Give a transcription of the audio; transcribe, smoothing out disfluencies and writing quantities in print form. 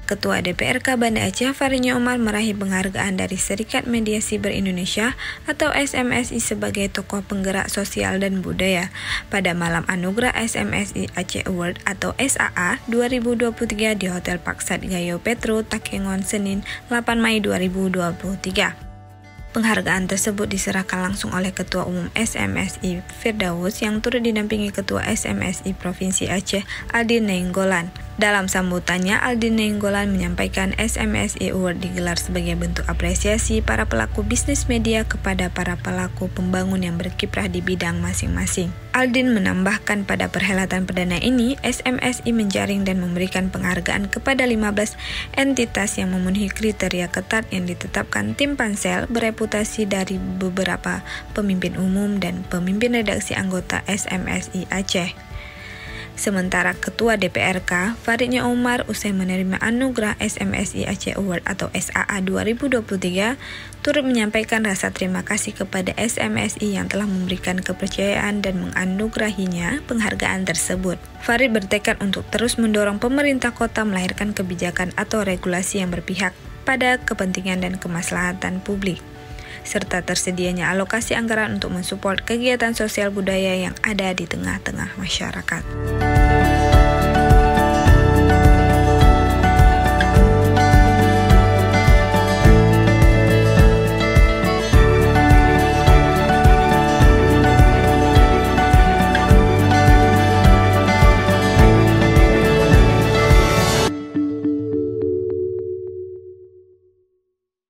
Ketua DPRK Banda Aceh Faridnya Umar meraih penghargaan dari Serikat Media Siber Indonesia atau SMSI sebagai tokoh penggerak sosial dan budaya pada malam anugerah SMSI Aceh Award atau SAA 2023 di Hotel Paksat Gayo Petro, Takengon, Senin 8 Mei 2023. Penghargaan tersebut diserahkan langsung oleh Ketua Umum SMSI Firdaus yang turut didampingi Ketua SMSI Provinsi Aceh Aldin Nainggolan. Dalam sambutannya, Aldin Nainggolan menyampaikan SMSI Award digelar sebagai bentuk apresiasi para pelaku bisnis media kepada para pelaku pembangun yang berkiprah di bidang masing-masing. Aldin menambahkan pada perhelatan perdana ini, SMSI menjaring dan memberikan penghargaan kepada 15 entitas yang memenuhi kriteria ketat yang ditetapkan tim pansel bereputasi dari beberapa pemimpin umum dan pemimpin redaksi anggota SMSI Aceh. Sementara Ketua DPRK, Faridnya Umar, usai menerima anugerah SMSI Aceh Award atau SAA 2023, turut menyampaikan rasa terima kasih kepada SMSI yang telah memberikan kepercayaan dan menganugerahinya penghargaan tersebut. Farid bertekad untuk terus mendorong pemerintah kota melahirkan kebijakan atau regulasi yang berpihak pada kepentingan dan kemaslahatan publik, serta tersedianya alokasi anggaran untuk mensupport kegiatan sosial budaya yang ada di tengah-tengah masyarakat.